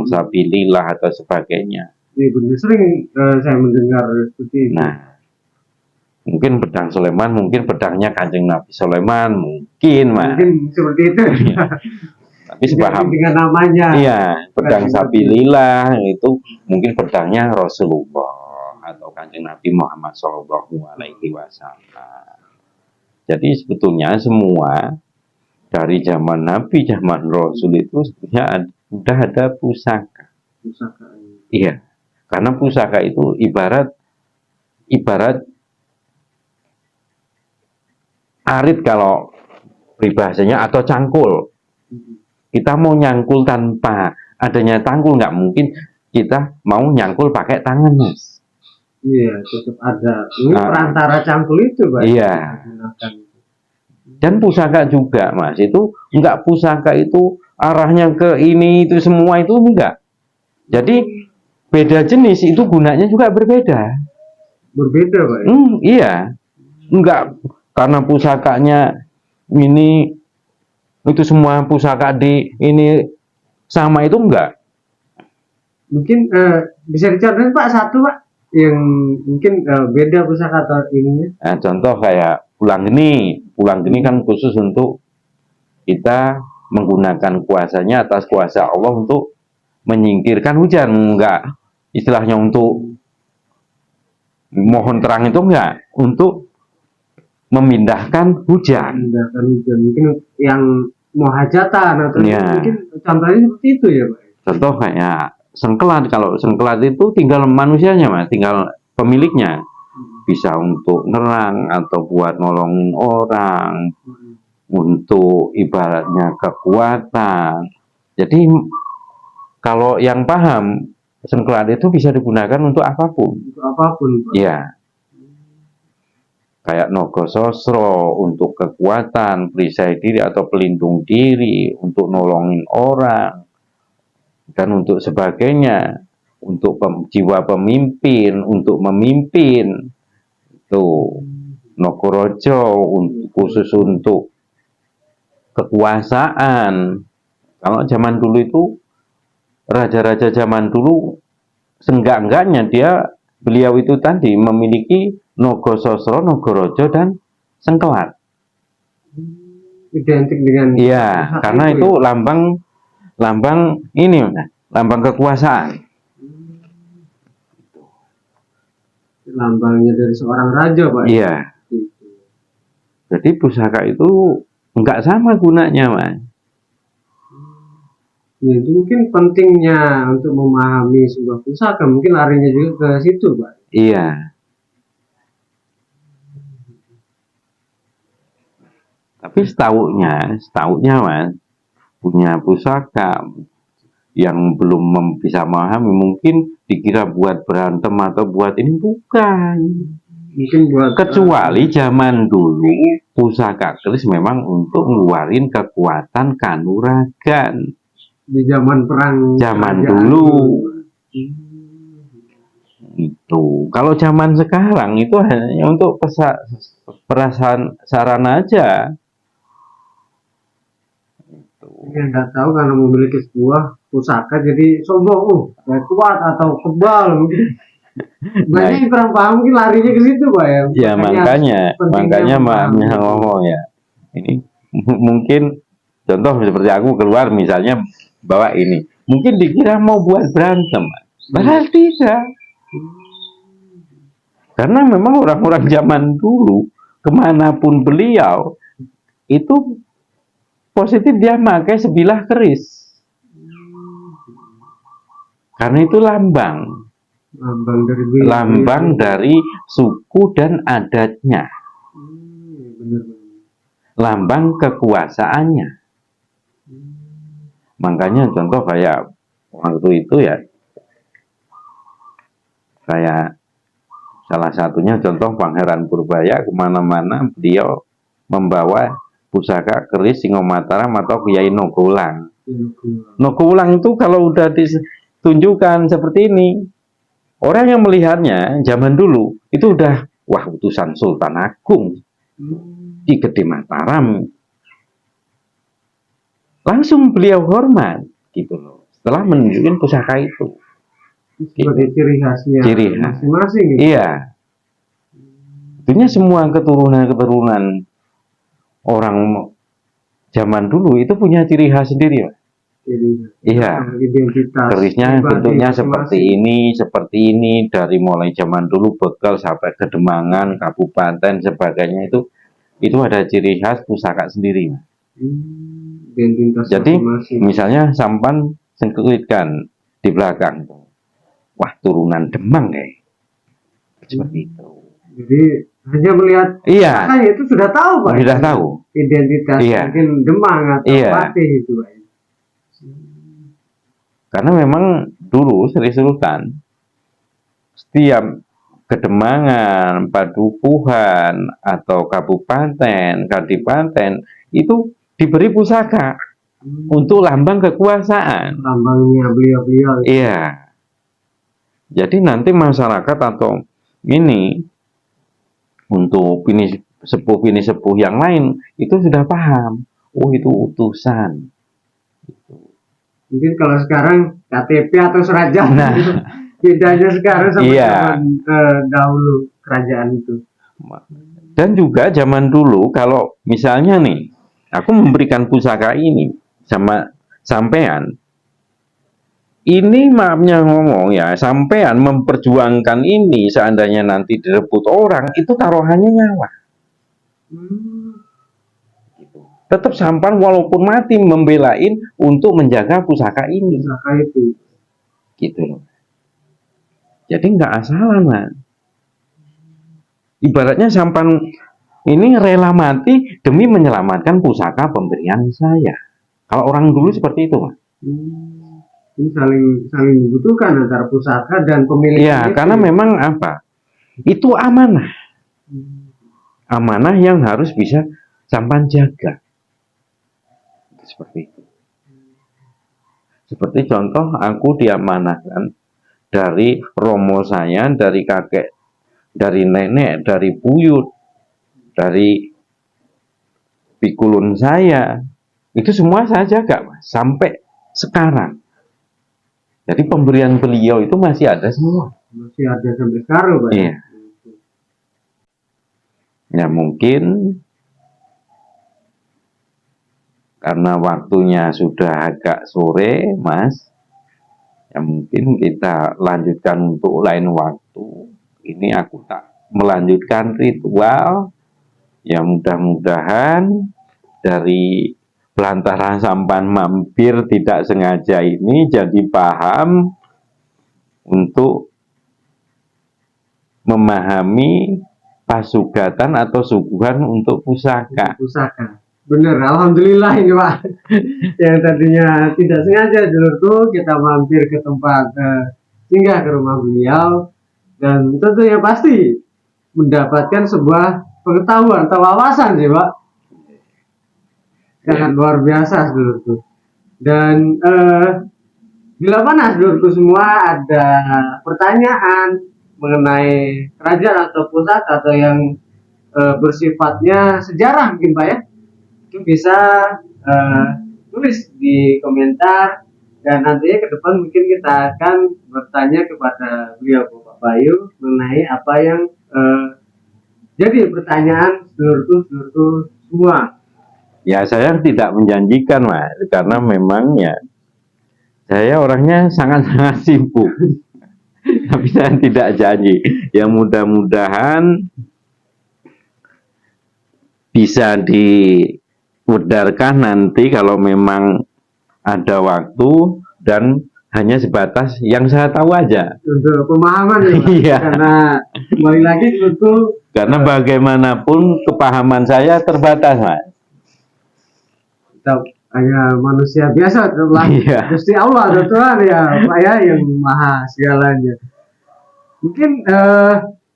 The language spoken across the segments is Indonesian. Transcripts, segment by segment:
sabilillah atau sebagainya. Iya benar, sering saya mendengar seperti itu. Nah, mungkin pedang Sulaiman, mungkin pedangnya Kanjeng Nabi Sulaiman, mungkin seperti itu. Tapi sepaham dengan namanya. Iya, pedang sabilillah itu mungkin pedangnya Rasulullah atau Kanjeng Nabi Muhammad SAW. Jadi sebetulnya semua dari zaman Nabi, zaman Rasul itu sebetulnya sudah ada pusaka. Iya, karena pusaka itu ibarat arit kalau peribahasanya atau cangkul. Kita mau nyangkul tanpa adanya cangkul nggak mungkin kita mau nyangkul pakai tangan, Mas. Iya, tetap ada. Ini perantara cangkul itu, Pak. Iya. Dan pusaka juga, Mas. Itu enggak, pusaka itu arahnya ke ini itu semua itu enggak. Jadi beda jenis itu gunanya juga berbeda. Berbeda, Pak. Iya. Enggak karena pusakanya ini itu semua pusaka di ini sama itu enggak. Mungkin bisa dicontohin Pak satu Pak yang mungkin beda pusaka atau ininya. Nah, contoh kayak pulang geni kan khusus untuk kita menggunakan kuasanya atas kuasa Allah untuk menyingkirkan hujan, enggak istilahnya untuk mohon terang itu enggak, untuk memindahkan hujan. Mungkin yang mau hajatan atau mungkin contohnya seperti itu ya Pak. Contoh kayak sengkelat, kalau sengkelat itu tinggal manusianya Mas, tinggal pemiliknya. Bisa untuk nerang atau buat nolongin orang, untuk ibaratnya kekuatan. Jadi kalau yang paham sengkelat itu bisa digunakan untuk apapun. Untuk apapun. Iya. Kayak Nogo Sosro untuk kekuatan, perisai diri atau pelindung diri, untuk nolongin orang, dan untuk sebagainya, untuk jiwa pemimpin, untuk memimpin. Tuh, Nogorojo khusus untuk kekuasaan. Kalau zaman dulu itu raja-raja zaman dulu seenggak-enggaknya beliau itu tadi memiliki Nogo Sosro, Nogorojo dan Sengkelat. Identik dengan karena itu lambang ini, lambang kekuasaan. Lambangnya dari seorang raja, Pak. Iya. Jadi pusaka itu enggak sama gunanya, Mas. Ya, itu mungkin pentingnya untuk memahami sebuah pusaka, mungkin larinya juga ke situ, Pak. Iya. Tapi setaunya Mas, punya pusaka yang belum bisa memahami, mungkin dikira buat berantem atau buat ini, bukan. Mungkin buat kecuali zaman dulu pusaka keris memang untuk ngeluarin kekuatan kanuragan. Di zaman perang dulu. Itu. Kalau zaman sekarang itu hanya untuk perasaan sarana aja. Nggak tahu karena memiliki sebuah pusaka jadi sombong, kuat atau kebal mungkin. Banyak yang kurang paham mungkin larinya ke situ Pak ya. Ya makanya makanya ngomong ya. Ini mungkin contoh seperti aku keluar misalnya bawa ini, mungkin dikira mau buat berantem, padahal tidak. Karena memang orang-orang zaman dulu kemanapun beliau itu positif dia pakai sebilah keris. Karena itu lambang dari suku dan adatnya. Lambang kekuasaannya. Makanya contoh kayak waktu itu ya, kayak salah satunya contoh Pangeran Purbaya, kemana-mana beliau membawa pusaka keris Singomataram atau Kiai Nogowulang. Nogowulang itu kalau udah ditunjukkan seperti ini, orang yang melihatnya zaman dulu itu udah, wah, utusan Sultan Agung di Gede Mataram. Langsung beliau hormat gitu loh. telah menunjukkan pusaka itu. Sebagai ciri khasnya Ciri khas. masing-masing gitu. Iya. Tentunya semua keturunan-keturunan orang zaman dulu itu punya ciri khas sendiri, Pak. Jadi Iya. identitas Kerisnya pribadi bentuknya masing-masing. seperti ini dari mulai zaman dulu bekal sampai Kedemangan, kabupaten sebagainya itu ada ciri khas pusaka sendiri. Identitas Jadi masing-masing. misalnya sampan sengketkan di belakang, wah turunan Demang kayak seperti itu. Jadi hanya melihat Iya, pusaka itu sudah tahu Pak. sudah tahu. Identitas Iya. mungkin Demang atau Iya. Patih itu Pak. Karena memang dulu Sri Sultan setiap Kedemangan, Padukuhan atau kabupaten, kadipaten itu diberi pusaka untuk lambang kekuasaan. Lambangnya beliau-beliau. Iya. Jadi nanti masyarakat atau ini untuk ini sepuh yang lain itu sudah paham. Oh itu utusan. Mungkin kalau sekarang KTP atau surat jalan Nah. gitu. Bedanya sekarang sama Iya. zaman dahulu kerajaan itu. Dan juga zaman dulu kalau misalnya nih, aku memberikan pusaka ini sama sampean, ini maafnya ngomong ya, sampean memperjuangkan ini seandainya nanti direbut orang, itu taruhannya nyawa. Tetap sampan walaupun mati membelain untuk menjaga pusaka ini. Pusaka itu. Gitu loh. Jadi nggak asalan, Mas. Ibaratnya sampan ini rela mati demi menyelamatkan pusaka pemberian saya. Kalau orang dulu seperti itu, Mas. Ini saling membutuhkan antara pusaka dan pemilik. Iya, karena memang apa? Itu amanah. Amanah yang harus bisa sampan jaga. Seperti itu. Seperti contoh aku diamanahkan dari romo saya, dari kakek, dari nenek, dari buyut, dari pikulun saya. Itu semua saya jaga, Mas, sampai sekarang. Jadi pemberian beliau itu masih ada semua. Masih ada sampai sekarang, Pak. Iya. Ya mungkin karena waktunya sudah agak sore, Mas. Ya mungkin kita lanjutkan untuk lain waktu. Ini aku tak melanjutkan ritual. Ya mudah-mudahan dari pelantaran sampan mampir tidak sengaja ini jadi paham untuk memahami pasugatan atau suguhan untuk pusaka. Pusaka. Bener, alhamdulillah ini Pak. Yang tadinya tidak sengaja dulu kita mampir ke tempat singgah ke rumah beliau dan tentunya pasti mendapatkan sebuah pengetahuan atau wawasan sih Pak. Sangat luar biasa dulu. Dan bila mana dulu semua ada pertanyaan mengenai kerajaan atau pusat atau yang bersifatnya sejarah mungkin Pak ya, itu bisa tulis di komentar dan nantinya ke depan mungkin kita akan bertanya kepada beliau Bapak Bayu mengenai apa yang jadi pertanyaan seluruh semua. Ya saya tidak menjanjikan, Mas, karena memangnya saya orangnya sangat-sangat sibuk. Tapi saya tidak janji. Ya mudah-mudahan bisa diudarkan nanti kalau memang ada waktu dan hanya sebatas yang saya tahu aja. Untuk pemahaman ya, Pak. Iya. Karena kembali lagi betul. Karena bagaimanapun kepahaman saya terbatas, Mas. Kita hanya manusia biasa, telah Iya. Gusti Allah, Tuhan ya, Pak ya, yang maha segalanya. Mungkin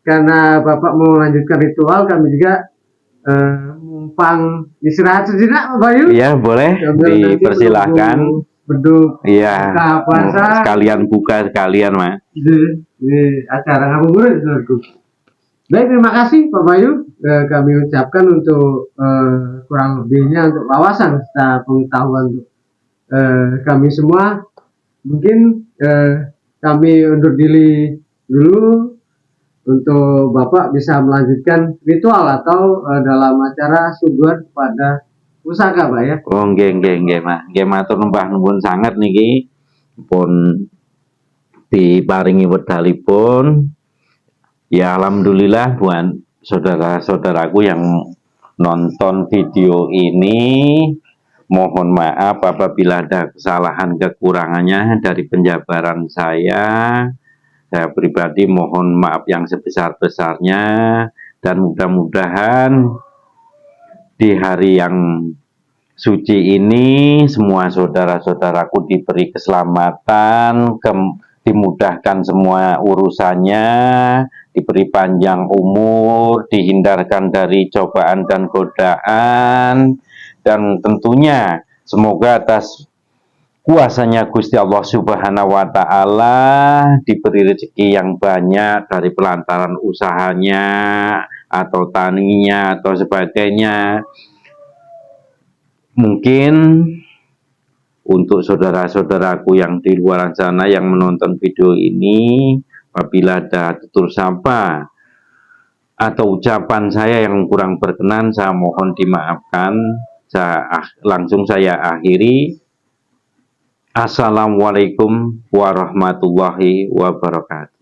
karena Bapak mau melanjutkan ritual, kami juga numpang istirahat sejenak, Pak Bayu. Iya, boleh dipersilahkan. Beduk, Iya. buka puasa. Sekalian buka sekalian, Mas. Di acara ngabuburit, saudaraku. Baik, terima kasih Pak Bayu. Kami ucapkan untuk kurang lebihnya untuk wawasan serta pengetahuan untuk kami semua. mungkin kami undur diri dulu untuk Bapak bisa melanjutkan ritual atau dalam acara suguhan kepada pusaka, Pak ya. Oh, nggih, Mas. Nggih matur nuwun sanget niki pun diparingi wedalipun. Ya alhamdulillah buat saudara-saudaraku yang nonton video ini, mohon maaf apabila ada kesalahan kekurangannya dari penjabaran saya. Saya pribadi mohon maaf yang sebesar-besarnya dan mudah-mudahan di hari yang suci ini semua saudara-saudaraku diberi keselamatan, dimudahkan semua urusannya, diberi panjang umur, dihindarkan dari cobaan dan godaan, dan tentunya semoga atas kuasanya Gusti Allah Subhanahu wa Ta'ala diberi rezeki yang banyak dari pelantaran usahanya atau taninya atau sebagainya. Mungkin untuk saudara-saudaraku yang di luar sana yang menonton video ini, apabila ada tutur sapa atau ucapan saya yang kurang berkenan, saya mohon dimaafkan. Langsung saya akhiri. Assalamualaikum warahmatullahi wabarakatuh.